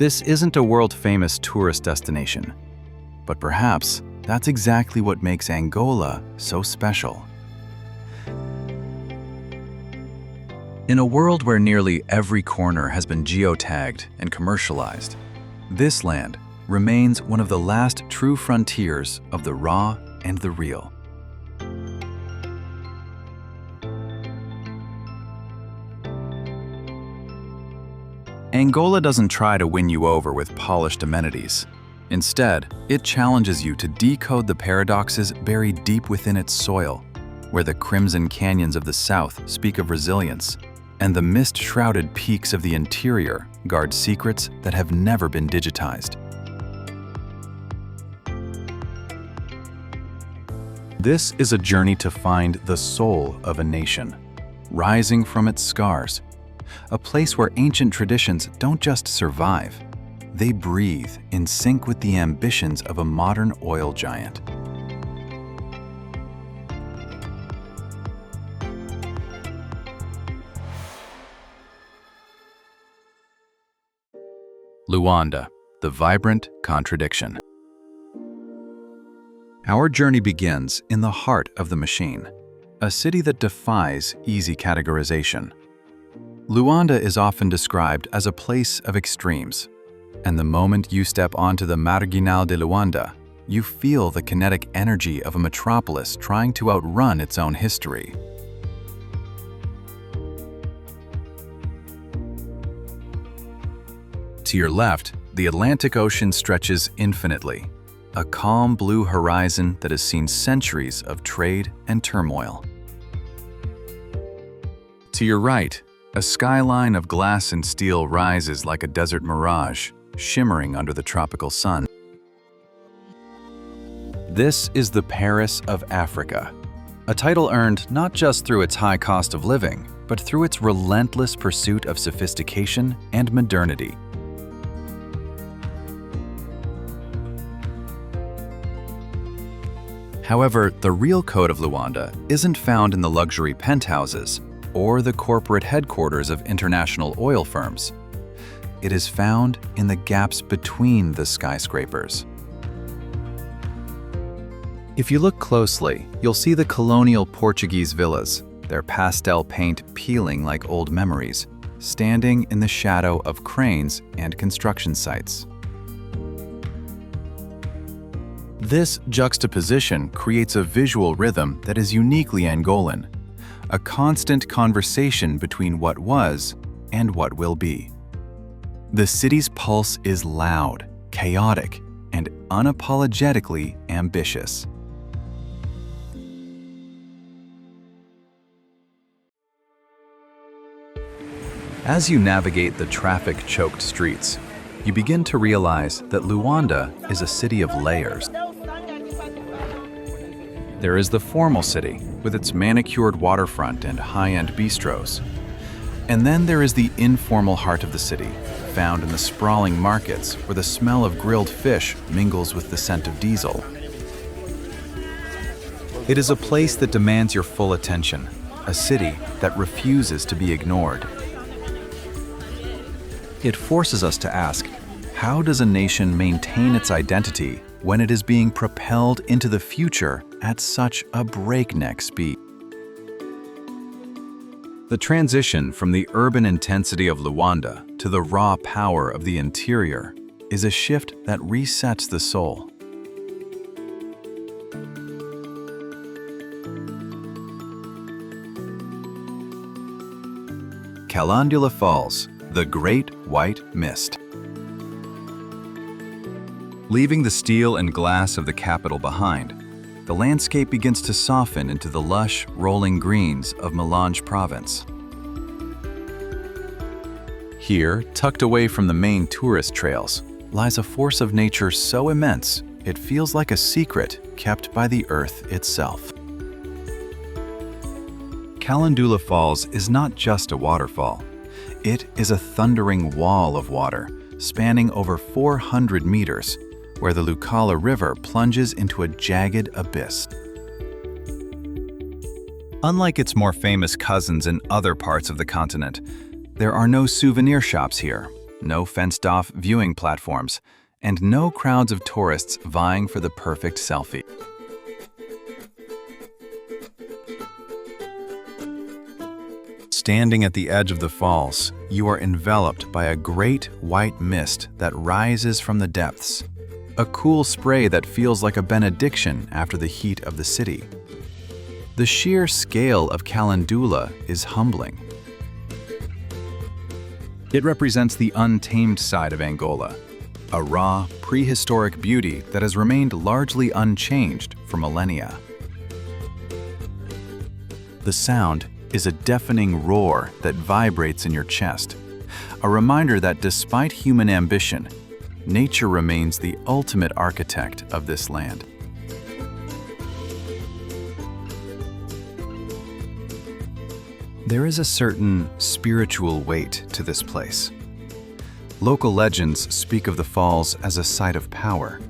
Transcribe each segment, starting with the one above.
This isn't a world-famous tourist destination, but perhaps that's exactly what makes Angola so special. In a world where nearly every corner has been geotagged and commercialized, this land remains one of the last true frontiers of the raw and the real. Angola doesn't try to win you over with polished amenities. Instead, it challenges you to decode the paradoxes buried deep within its soil, where the crimson canyons of the south speak of resilience, and the mist-shrouded peaks of the interior guard secrets that have never been digitized. This is a journey to find the soul of a nation, rising from its scars, a place where ancient traditions don't just survive, they breathe in sync with the ambitions of a modern oil giant. Lwanda, the vibrant contradiction. Our journey begins in the heart of the machine, a city that defies easy categorization. Lwanda is often described as a place of extremes, and the moment you step onto the Marginal de Lwanda, you feel the kinetic energy of a metropolis trying to outrun its own history. To your left, the Atlantic Ocean stretches infinitely, a calm blue horizon that has seen centuries of trade and turmoil. To your right, a skyline of glass and steel rises like a desert mirage, shimmering under the tropical sun. This is the Paris of Africa, a title earned not just through its high cost of living, but through its relentless pursuit of sophistication and modernity. However, the real code of Lwanda isn't found in the luxury penthouses or the corporate headquarters of international oil firms. It is found in the gaps between the skyscrapers. If you look closely, you'll see the colonial Portuguese villas, their pastel paint peeling like old memories, standing in the shadow of cranes and construction sites. This juxtaposition creates a visual rhythm that is uniquely Angolan, a constant conversation between what was and what will be. The city's pulse is loud, chaotic, and unapologetically ambitious. As you navigate the traffic-choked streets, you begin to realize that Lwanda is a city of layers. There is the formal city, with its manicured waterfront and high-end bistros. And then there is the informal heart of the city, found in the sprawling markets where the smell of grilled fish mingles with the scent of diesel. It is a place that demands your full attention, a city that refuses to be ignored. It forces us to ask, how does a nation maintain its identity when it is being propelled into the future at such a breakneck speed? The transition from the urban intensity of Lwanda to the raw power of the interior is a shift that resets the soul. Kalandula Falls, the Great White Mist. Leaving the steel and glass of the capital behind, the landscape begins to soften into the lush, rolling greens of Melange Province. Here, tucked away from the main tourist trails, lies a force of nature so immense it feels like a secret kept by the earth itself. Kalandula Falls is not just a waterfall. It is a thundering wall of water, spanning over 400 meters, where the Lukala River plunges into a jagged abyss. Unlike its more famous cousins in other parts of the continent, there are no souvenir shops here, no fenced-off viewing platforms, and no crowds of tourists vying for the perfect selfie. Standing at the edge of the falls, you are enveloped by a great white mist that rises from the depths, a cool spray that feels like a benediction after the heat of the city. The sheer scale of Kalandula is humbling. It represents the untamed side of Angola, a raw, prehistoric beauty that has remained largely unchanged for millennia. The sound is a deafening roar that vibrates in your chest, a reminder that despite human ambition, nature remains the ultimate architect of this land. There is a certain spiritual weight to this place. Local legends speak of the falls as a site of power,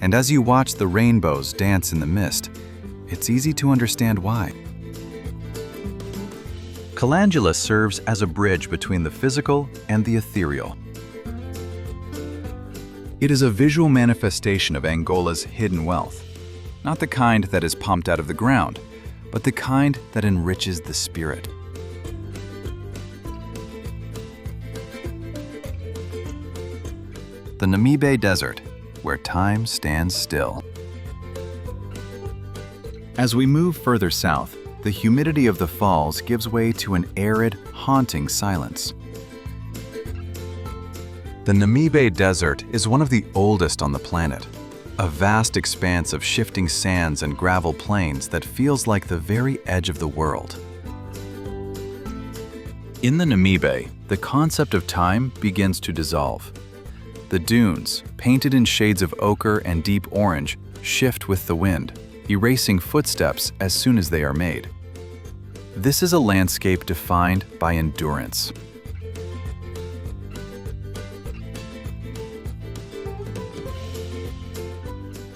and as you watch the rainbows dance in the mist, it's easy to understand why. Kalandula serves as a bridge between the physical and the ethereal. It is a visual manifestation of Angola's hidden wealth, not the kind that is pumped out of the ground, but the kind that enriches the spirit. The Namibbe Desert, where time stands still. As we move further south, the humidity of the falls gives way to an arid, haunting silence. The Namibbe Desert is one of the oldest on the planet, a vast expanse of shifting sands and gravel plains that feels like the very edge of the world. In the Namibbe, the concept of time begins to dissolve. The dunes, painted in shades of ochre and deep orange, shift with the wind, erasing footsteps as soon as they are made. This is a landscape defined by endurance.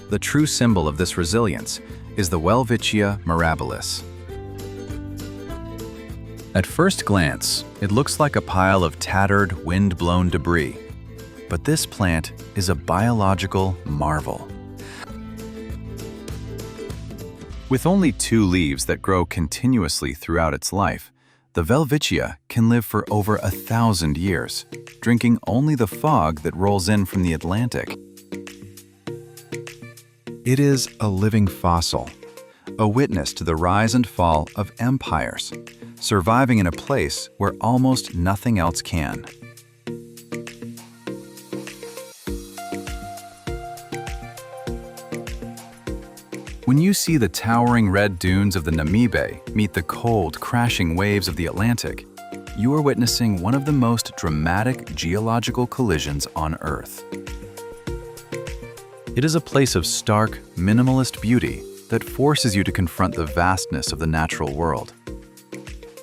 The true symbol of this resilience is the Welwitschia mirabilis. At first glance, it looks like a pile of tattered, wind-blown debris, but this plant is a biological marvel. With only 2 leaves that grow continuously throughout its life, the Welwitschia can live for over 1,000 years, drinking only the fog that rolls in from the Atlantic. It is a living fossil, a witness to the rise and fall of empires, surviving in a place where almost nothing else can. When you see the towering red dunes of the Namibbe meet the cold, crashing waves of the Atlantic, you are witnessing one of the most dramatic geological collisions on Earth. It is a place of stark, minimalist beauty that forces you to confront the vastness of the natural world.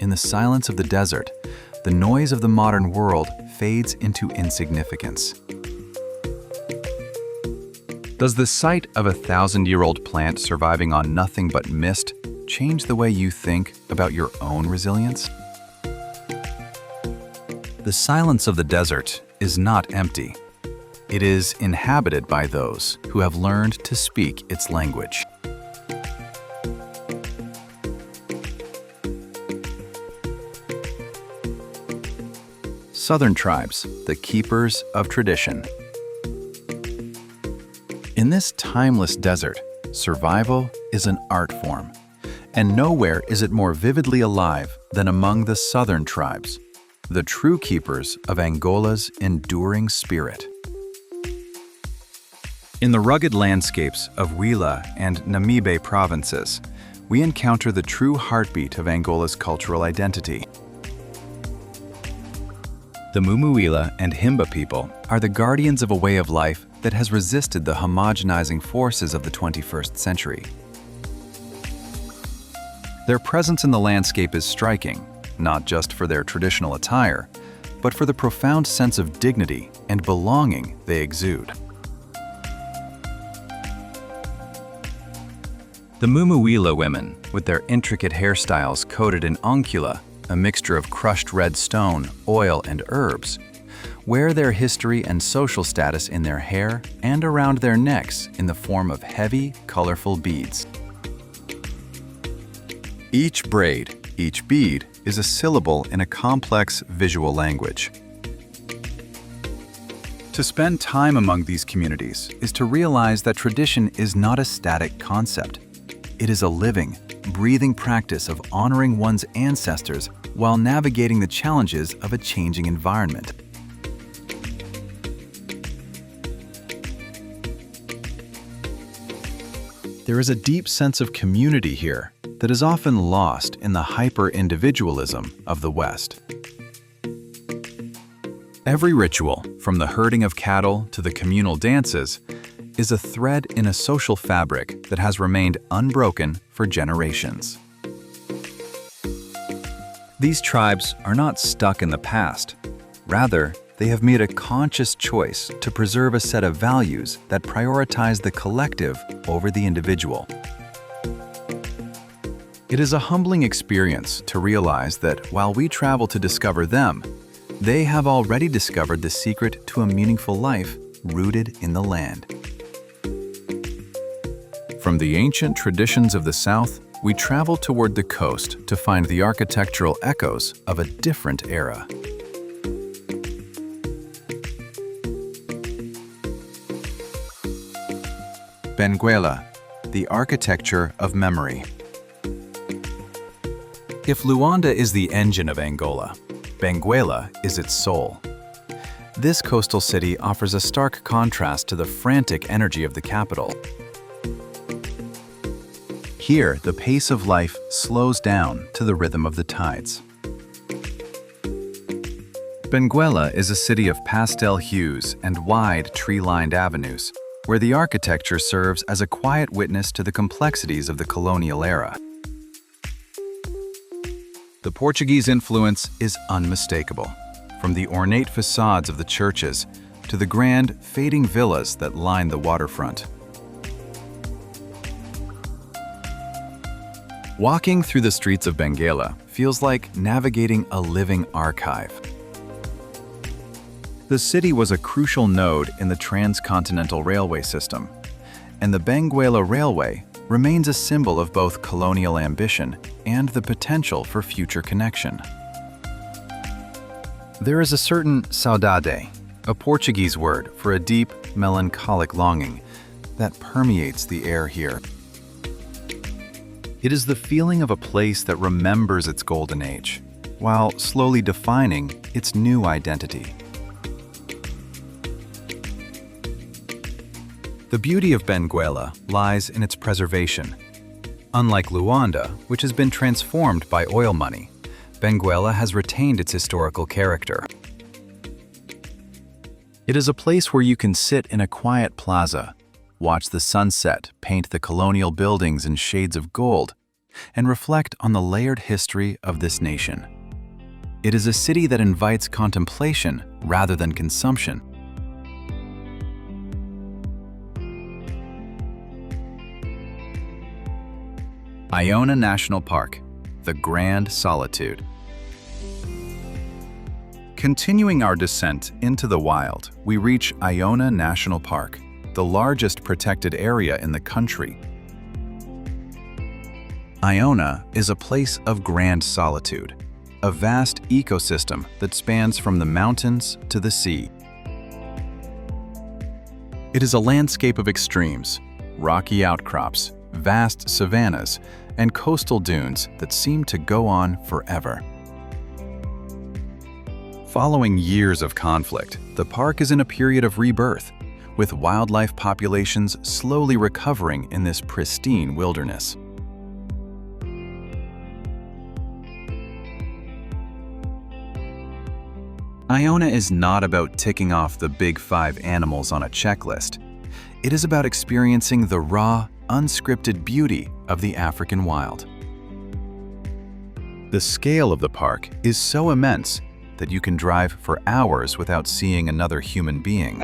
In the silence of the desert, the noise of the modern world fades into insignificance. Does the sight of a 1,000-year-old plant surviving on nothing but mist change the way you think about your own resilience? The silence of the desert is not empty. It is inhabited by those who have learned to speak its language. Southern tribes, the keepers of tradition. In this timeless desert, survival is an art form, and nowhere is it more vividly alive than among the southern tribes, the true keepers of Angola's enduring spirit. In the rugged landscapes of Benguela and Namibbe provinces, we encounter the true heartbeat of Angola's cultural identity. The Mumuila and Himba people are the guardians of a way of life that has resisted the homogenizing forces of the 21st century. Their presence in the landscape is striking, not just for their traditional attire, but for the profound sense of dignity and belonging they exude. The Mumuila women, with their intricate hairstyles coated in oncula, a mixture of crushed red stone, oil, and herbs, wear their history and social status in their hair and around their necks in the form of heavy, colorful beads. Each braid, each bead, is a syllable in a complex visual language. To spend time among these communities is to realize that tradition is not a static concept. It is a living, breathing practice of honoring one's ancestors while navigating the challenges of a changing environment. There is a deep sense of community here that is often lost in the hyper-individualism of the West. Every ritual, from the herding of cattle to the communal dances, is a thread in a social fabric that has remained unbroken for generations. These tribes are not stuck in the past. Rather, they have made a conscious choice to preserve a set of values that prioritize the collective over the individual. It is a humbling experience to realize that while we travel to discover them, they have already discovered the secret to a meaningful life rooted in the land. From the ancient traditions of the South, we travel toward the coast to find the architectural echoes of a different era. Benguela, the architecture of memory. If Lwanda is the engine of Angola, Benguela is its soul. This coastal city offers a stark contrast to the frantic energy of the capital. Here, the pace of life slows down to the rhythm of the tides. Benguela is a city of pastel hues and wide tree-lined avenues, where the architecture serves as a quiet witness to the complexities of the colonial era. The Portuguese influence is unmistakable, from the ornate facades of the churches to the grand, fading villas that line the waterfront. Walking through the streets of Benguela feels like navigating a living archive. The city was a crucial node in the transcontinental railway system, and the Benguela Railway remains a symbol of both colonial ambition and the potential for future connection. There is a certain saudade, a Portuguese word for a deep, melancholic longing, that permeates the air here. It is the feeling of a place that remembers its golden age, while slowly defining its new identity. The beauty of Benguela lies in its preservation. Unlike Lwanda, which has been transformed by oil money, Benguela has retained its historical character. It is a place where you can sit in a quiet plaza, watch the sunset paint the colonial buildings in shades of gold, and reflect on the layered history of this nation. It is a city that invites contemplation rather than consumption. Iona National Park, the Grand Solitude. Continuing our descent into the wild, we reach Iona National Park, the largest protected area in the country. Iona is a place of grand solitude, a vast ecosystem that spans from the mountains to the sea. It is a landscape of extremes, rocky outcrops, vast savannas, and coastal dunes that seem to go on forever. Following years of conflict, the park is in a period of rebirth, with wildlife populations slowly recovering in this pristine wilderness. Iona is not about ticking off the big 5 animals on a checklist. It is about experiencing the raw, unscripted beauty of the African wild. The scale of the park is so immense that you can drive for hours without seeing another human being.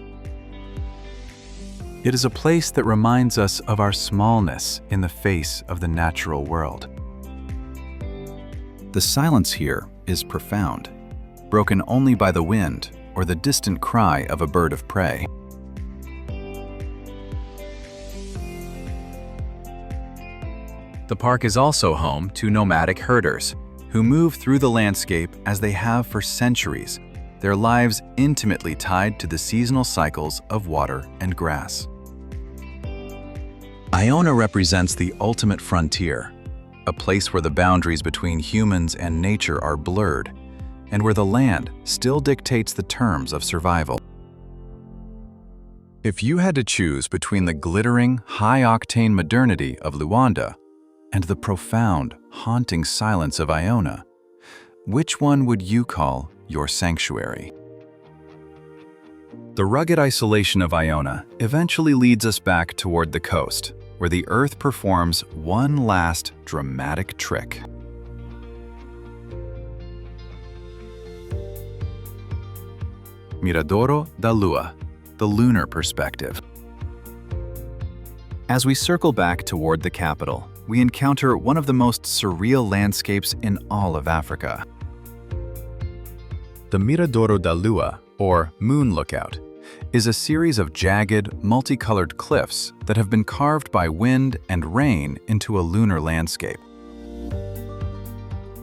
It is a place that reminds us of our smallness in the face of the natural world. The silence here is profound, broken only by the wind or the distant cry of a bird of prey. The park is also home to nomadic herders, who move through the landscape as they have for centuries, their lives intimately tied to the seasonal cycles of water and grass. Iona represents the ultimate frontier, a place where the boundaries between humans and nature are blurred, and where the land still dictates the terms of survival. If you had to choose between the glittering, high-octane modernity of Lwanda and the profound, haunting silence of Iona, which one would you call your sanctuary? The rugged isolation of Iona eventually leads us back toward the coast, where the earth performs one last dramatic trick. Miradouro da Lua, the lunar perspective. As we circle back toward the capital, we encounter one of the most surreal landscapes in all of Africa. The Miradouro da Lua, or Moon Lookout, is a series of jagged, multicolored cliffs that have been carved by wind and rain into a lunar landscape.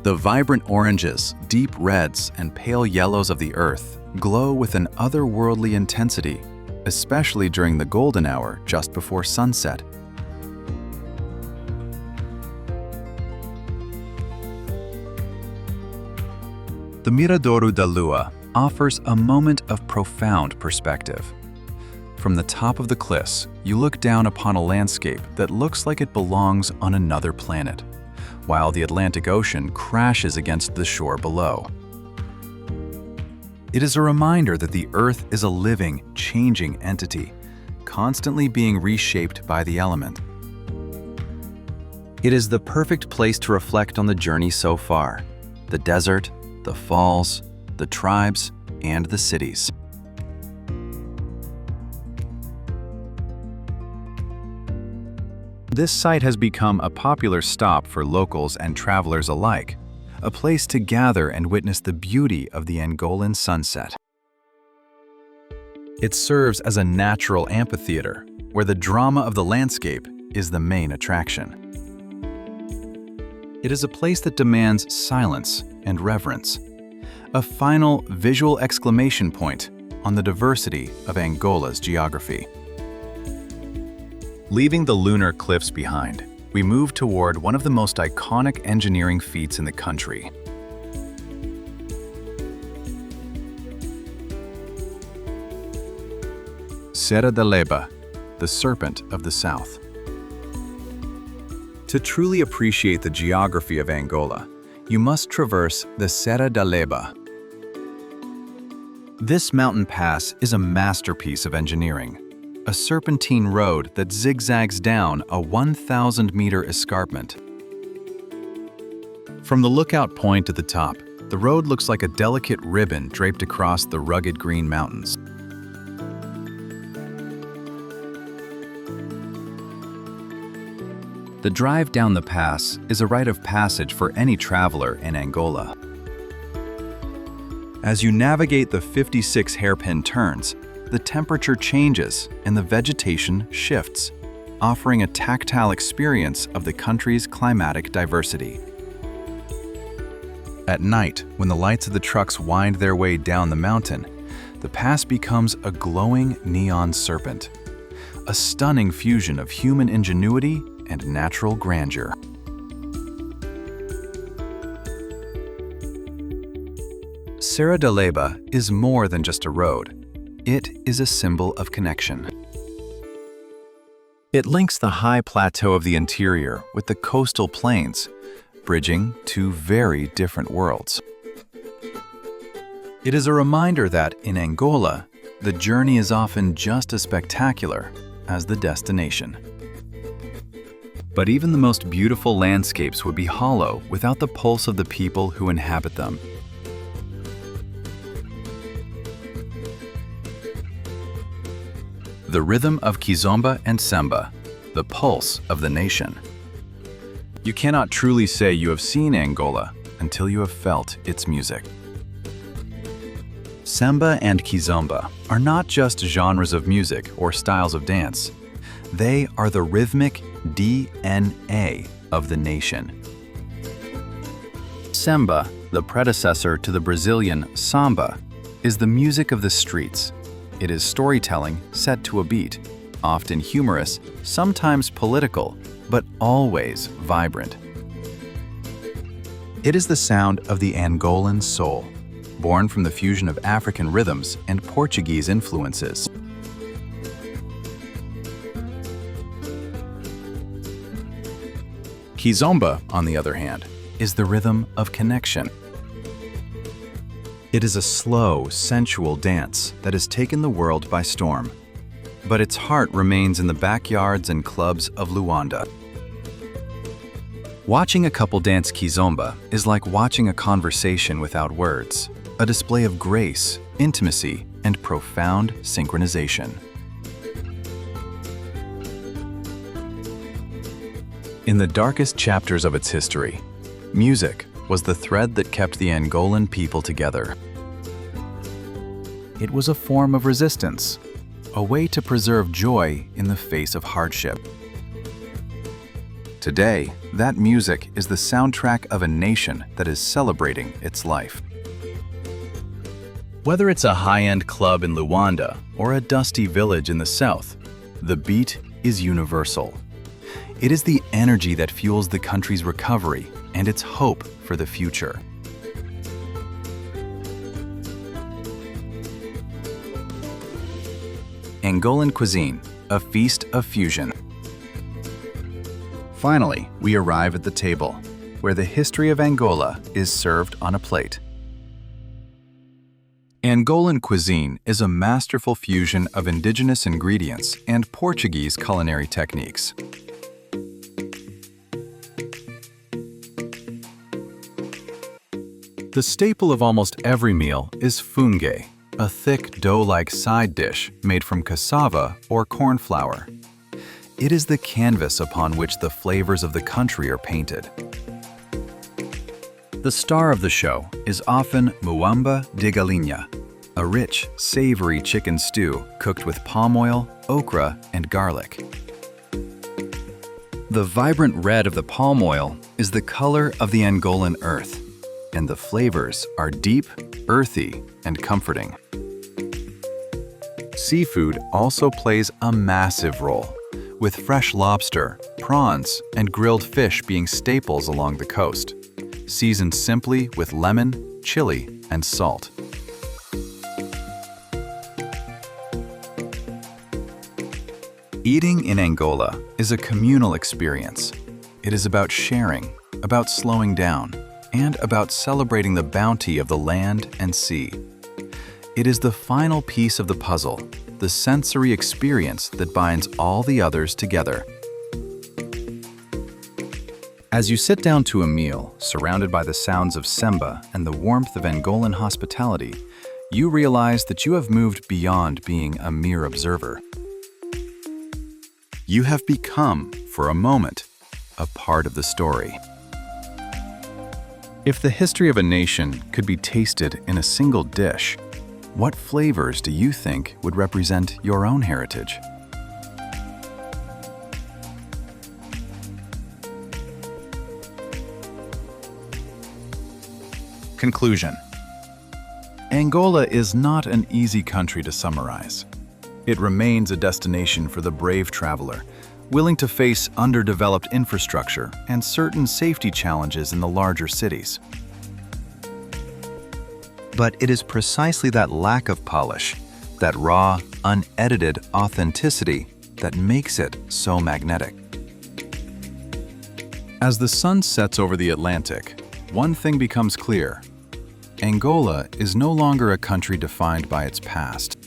The vibrant oranges, deep reds, and pale yellows of the earth glow with an otherworldly intensity, especially during the golden hour just before sunset. The Miradouro da Lua offers a moment of profound perspective. From the top of the cliffs, you look down upon a landscape that looks like it belongs on another planet, while the Atlantic Ocean crashes against the shore below. It is a reminder that the Earth is a living, changing entity, constantly being reshaped by the element. It is the perfect place to reflect on the journey so far: the desert, the falls, the tribes, and the cities. This site has become a popular stop for locals and travelers alike, a place to gather and witness the beauty of the Angolan sunset. It serves as a natural amphitheater, where the drama of the landscape is the main attraction. It is a place that demands silence and reverence, a final visual exclamation point on the diversity of Angola's geography. Leaving the lunar cliffs behind, we move toward one of the most iconic engineering feats in the country. Serra da Leba, the Serpent of the South. To truly appreciate the geography of Angola, you must traverse the Serra da Leba. This mountain pass is a masterpiece of engineering, a serpentine road that zigzags down a 1,000-meter escarpment. From the lookout point at the top, the road looks like a delicate ribbon draped across the rugged green mountains. The drive down the pass is a rite of passage for any traveler in Angola. As you navigate the 56 hairpin turns, the temperature changes and the vegetation shifts, offering a tactile experience of the country's climatic diversity. At night, when the lights of the trucks wind their way down the mountain, the pass becomes a glowing neon serpent, a stunning fusion of human ingenuity and natural grandeur. Serra da Leba is more than just a road. It is a symbol of connection. It links the high plateau of the interior with the coastal plains, bridging two very different worlds. It is a reminder that, in Angola, the journey is often just as spectacular as the destination. But even the most beautiful landscapes would be hollow without the pulse of the people who inhabit them. The rhythm of kizomba and semba, the pulse of the nation. You cannot truly say you have seen Angola until you have felt its music. Semba and kizomba are not just genres of music or styles of dance. They are the rhythmic DNA of the nation. Semba, the predecessor to the Brazilian samba, is the music of the streets. It is storytelling set to a beat, often humorous, sometimes political, but always vibrant. It is the sound of the Angolan soul, born from the fusion of African rhythms and Portuguese influences. Kizomba, on the other hand, is the rhythm of connection. It is a slow, sensual dance that has taken the world by storm, but its heart remains in the backyards and clubs of Lwanda. Watching a couple dance kizomba is like watching a conversation without words, a display of grace, intimacy, and profound synchronization. In the darkest chapters of its history, music was the thread that kept the Angolan people together. It was a form of resistance, a way to preserve joy in the face of hardship. Today, that music is the soundtrack of a nation that is celebrating its life. Whether it's a high-end club in Lwanda or a dusty village in the south, the beat is universal. It is the energy that fuels the country's recovery and its hope for the future. Angolan cuisine, a feast of fusion. Finally, we arrive at the table, where the history of Angola is served on a plate. Angolan cuisine is a masterful fusion of indigenous ingredients and Portuguese culinary techniques. The staple of almost every meal is fungue, a thick dough-like side dish made from cassava or corn flour. It is the canvas upon which the flavors of the country are painted. The star of the show is often muamba de galinha, a rich, savory chicken stew cooked with palm oil, okra, and garlic. The vibrant red of the palm oil is the color of the Angolan earth, and the flavors are deep, earthy, and comforting. Seafood also plays a massive role, with fresh lobster, prawns, and grilled fish being staples along the coast, seasoned simply with lemon, chili, and salt. Eating in Angola is a communal experience. It is about sharing, about slowing down, and about celebrating the bounty of the land and sea. It is the final piece of the puzzle, the sensory experience that binds all the others together. As you sit down to a meal, surrounded by the sounds of semba and the warmth of Angolan hospitality, you realize that you have moved beyond being a mere observer. You have become, for a moment, a part of the story. If the history of a nation could be tasted in a single dish, what flavors do you think would represent your own heritage? Conclusion. Angola is not an easy country to summarize. It remains a destination for the brave traveler, willing to face underdeveloped infrastructure and certain safety challenges in the larger cities. But it is precisely that lack of polish, that raw, unedited authenticity that makes it so magnetic. As the sun sets over the Atlantic, one thing becomes clear. Angola is no longer a country defined by its past.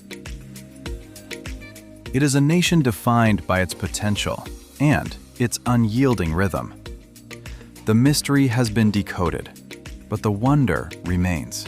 It is a nation defined by its potential and its unyielding rhythm. The mystery has been decoded, but the wonder remains.